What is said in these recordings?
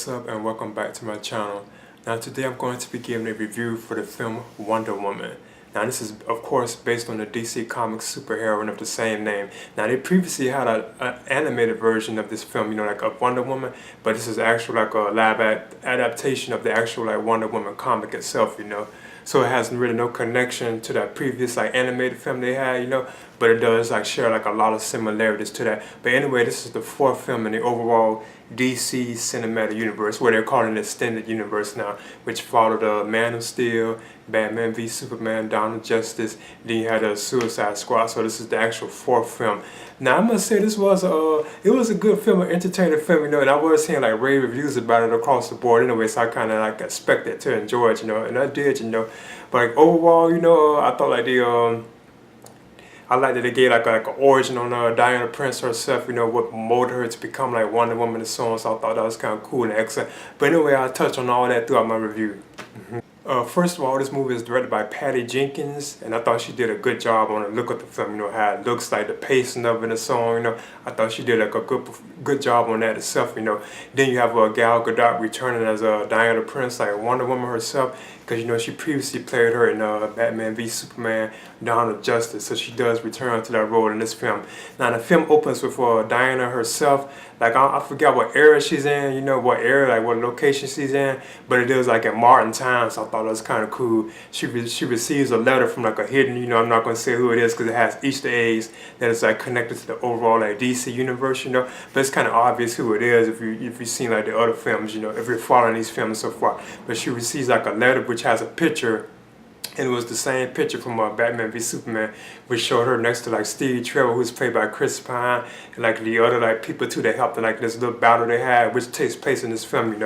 what's up and welcome back to my channel. Now today I'm going to be giving a review for the film Wonder Woman. Now this is of course based on the DC Comics superheroine of the same name. Now they previously had an animated version of this film, like a Wonder Woman, but this is actually like a live adaptation of the actual Wonder Woman comic itself. So it has really no connection to that previous animated film they had, but it does share a lot of similarities to that. But anyway, this is the fourth film in the overall DC cinematic universe, where they're calling it extended universe now, which followed Man of Steel, Batman v Superman, Dawn of Justice, then you had a Suicide Squad. So this is the actual fourth film. Now I must say this was a good film, an entertaining film, and I was seeing rave reviews about it across the board anyway, so I kind of expected to enjoy it, and I did, but overall, I thought I like that they gave like an origin on Diana Prince herself, what molded her to become Wonder Woman and so on. So I thought that was kind of cool and excellent. But anyway, I'll touch on all that throughout my review. First of all, this movie is directed by Patty Jenkins, and I thought she did a good job on the look of the film, how it looks, the pacing of it and so on, I thought she did a good job on that itself, Then you have Gal Gadot returning as Diana Prince, Wonder Woman herself, because, she previously played her in Batman v Superman, Dawn of Justice, so she does return to that role in this film. Now, the film opens with Diana herself, I forgot what era she's in, what era, what location she's in, but it is in modern times, so I thought it was kind of cool. She receives a letter from a hidden, I'm not going to say who it is because it has Easter eggs that is connected to the overall DC universe, but it's kind of obvious who it is if you've seen the other films, if you're following these films so far. But she receives a letter which has a picture, and it was the same picture from Batman v Superman, which showed her next to Steve Trevor, who's played by Chris Pine, and the other people too that helped in this little battle they had, which takes place in this film,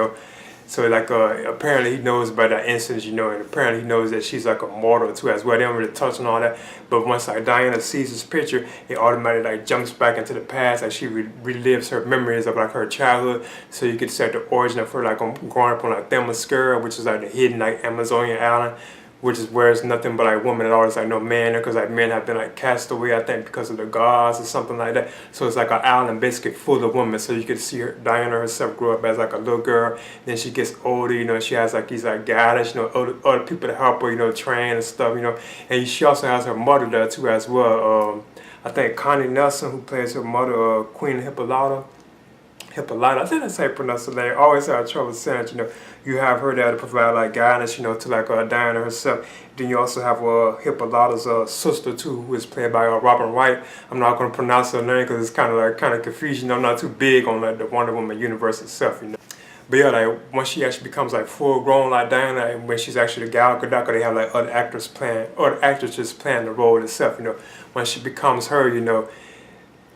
So apparently he knows about that incident, and apparently he knows that she's a mortal too as well. They don't really touch on all that, but once Diana sees this picture, it automatically jumps back into the past, she relives her memories of her childhood. So you could set the origin of her growing up on Themyscira, which is the hidden Amazonian island, which is where it's nothing but women at all. It's no man there because men have been cast away, I think, because of the gods or something like that. So it's an island basically full of women. So you could see Diana herself grow up as a little girl. Then she gets older, she has these guidance, other people to help her, train and stuff, And she also has her mother there too as well. I think Connie Nelson, who plays her mother, Queen Hippolyta, I think that's how you pronounce her name. I always have trouble saying it, you have her there to provide guidance, to Diana herself. Then you also have Hippolyta's sister too, who is played by Robin Wright. I'm not going to pronounce her name because it's kind of confusing. I'm not too big on the Wonder Woman universe itself, But yeah, once she actually becomes full grown Diana, and when she's actually Gal Gadot, they have other actresses playing the role itself, When she becomes her,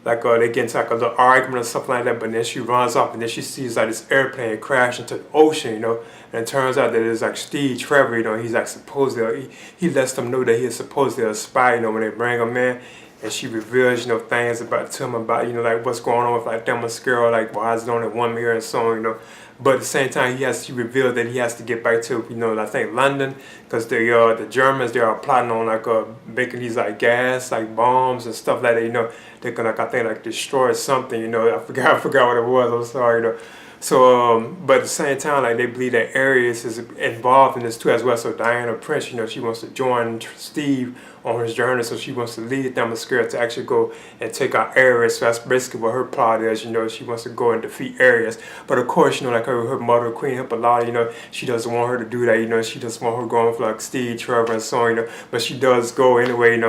they get into a little argument or something like that, but then she runs off, and then she sees this airplane crash into the ocean, and it turns out that it's Steve Trevor, he's supposedly, he lets them know that he is supposedly a spy, when they bring him in, and she reveals, things to him about, what's going on with Themyscira, why is there only one here and so on, But at the same time, she revealed that he has to get back to, I think London, because the Germans, they are plotting on making these gas, bombs and stuff like that, they can I think destroy something, I forgot what it was, I'm sorry, So, but at the same time, they believe that Ares is involved in this too as well. So Diana Prince, she wants to join Steve on his journey. So she wants to lead Themyscira to actually go and take out Ares. So that's basically what her plot is, she wants to go and defeat Ares. But of course, her mother, Queen Hippolyta, she doesn't want her to do that, she doesn't want her going for Steve Trevor and so on, But she does go anyway,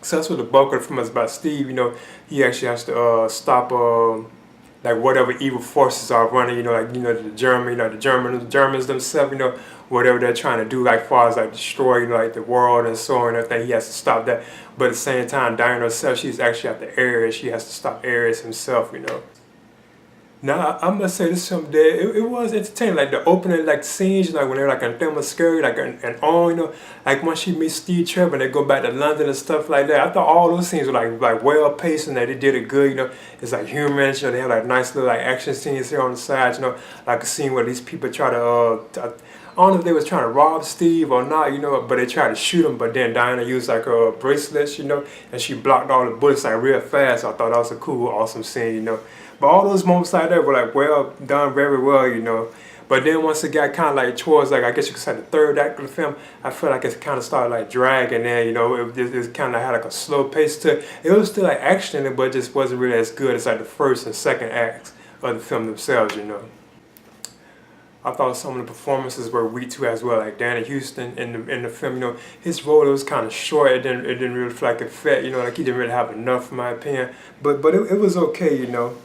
So that's what the bulk of the film is about. Steve, he actually has to stop whatever evil forces are running, the Germans themselves, whatever they're trying to do, far as destroy, the world and so on and everything, he has to stop that. But at the same time, Diana herself, she's actually at the Ares, she has to stop Ares himself, Now, I must say this film there, it was entertaining, the opening, scenes, when they're in Themyscira, and on, once she meets Steve Trevor and they go back to London and stuff like that, I thought all those scenes were well paced and that they did it good, it's humorous, they have nice little action scenes here on the side, a scene where these people try to, I don't know if they was trying to rob Steve or not, you know, but they tried to shoot him, but then Diana used like her bracelets, you know, and she blocked all the bullets like real fast. I thought that was a cool, awesome scene, you know. But all those moments like that were like well done, very well, you know. But then once it got kind of like towards like I guess you could say the third act of the film, I feel like it kind of started like dragging in, you know. It kind of had like a slow pace to it. It was still like action in it, but it just wasn't really as good as like the first and second acts of the film themselves, you know. I thought some of the performances were weak too as well. Like Danny Houston in the film, you know, his role was kind of short. It didn't really feel like it fit, you know, like he didn't really have enough in my opinion. But it was okay, you know.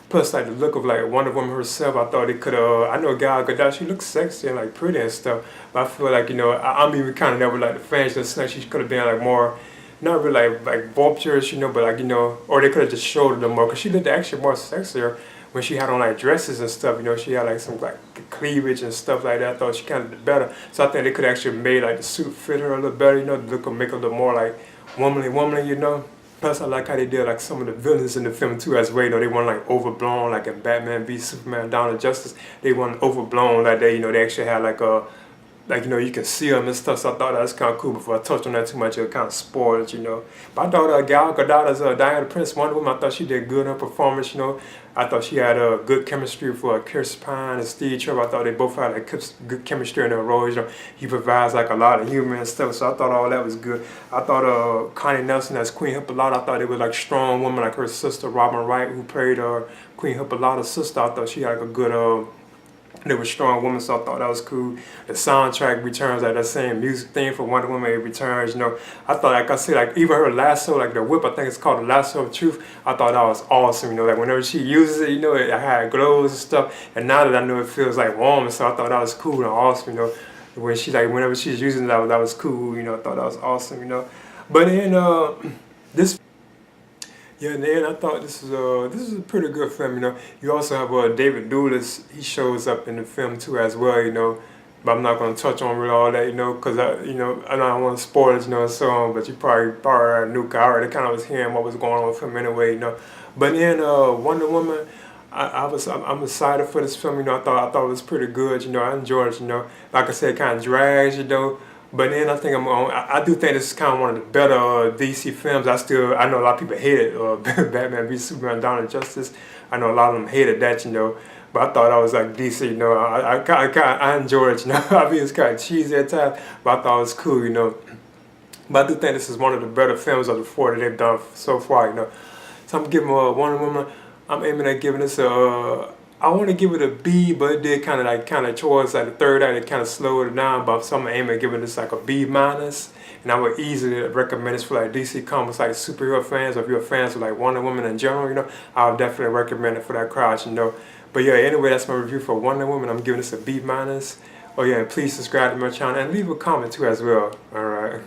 Plus, like the look of like Wonder Woman herself, I thought it could. I know Gal Gadot, she looks sexy and like pretty and stuff. But I feel like you know, I'm even kind of never like the fans. Just like she could have been like more, not really like voluptuous, you know, but like you know, or they could have just showed it a little more because she looked actually more sexier when she had on like dresses and stuff. You know, she had like some like cleavage and stuff like that. I thought she kind of did better. So I think they could actually made like the suit fit her a little better. You know, the look would make her a little more like womanly. You know. Plus, I like how they did like some of the villains in the film too as well. You know, they weren't like overblown like in Batman v Superman: Dawn of Justice. They weren't overblown like they, you know, they actually had like a, like you know, you can see them and stuff. So I thought that was kind of cool. Before I touched on that too much, it kind of spoiled, you know. But I thought Gal Gadot as Diana Prince, Wonder Woman, I thought she did good in her performance. You know, I thought she had a good chemistry for Chris Pine and Steve Trevor. I thought they both had like good chemistry in their roles. You know, he provides like a lot of humor and stuff. So I thought all that was good. I thought Connie Nelson as Queen Hippolyta, I thought it was like strong woman like her sister Robin Wright, who played Queen Hippolyta's sister. I thought she had like a good they were strong women, so I thought that was cool. The soundtrack returns, like that same music theme for Wonder Woman, it returns, you know. I thought, like I said, like even her lasso, like the whip, I think it's called the lasso of truth. I thought that was awesome, you know. Like whenever she uses it, you know, it had glows and stuff. And now that I know it feels like warm, so I thought that was cool and awesome, you know. When she like whenever she's using that was cool, you know. I thought that was awesome, you know. But then this. Yeah, in the end, I thought this is a pretty good film. You know, you also have David Doulis. He shows up in the film too as well. You know, but I'm not gonna touch on really all that. You know, because I don't want to spoil it. You know, and so on. But you probably already knew. 'Cause I already kind of was hearing what was going on with him anyway. You know, but then Wonder Woman. I'm excited for this film. You know, I thought it was pretty good. You know, I enjoyed it. You know, like I said, it kind of drags. You know. But then I think I do think this is kind of one of the better DC films. I know a lot of people hated Batman v Superman: Dawn of Justice. I know a lot of them hated that, you know. But I thought I was like DC, you know. I enjoyed it, you know. I mean, it's kind of cheesy at times, but I thought it was cool, you know. But I do think this is one of the better films of the four that they've done so far, you know. So I'm giving Wonder Woman. I'm aiming at giving this I want to give it a B, but it did kind of towards like the third act, it kind of slowed it down. But so I'm aiming at giving this like a B minus, and I would easily recommend this for like DC comics, like superhero fans, or if you're fans of like Wonder Woman in general, you know, I would definitely recommend it for that crowd, you know. But yeah, anyway, that's my review for Wonder Woman. I'm giving this a B minus. Oh yeah, and please subscribe to my channel and leave a comment too as well. All right.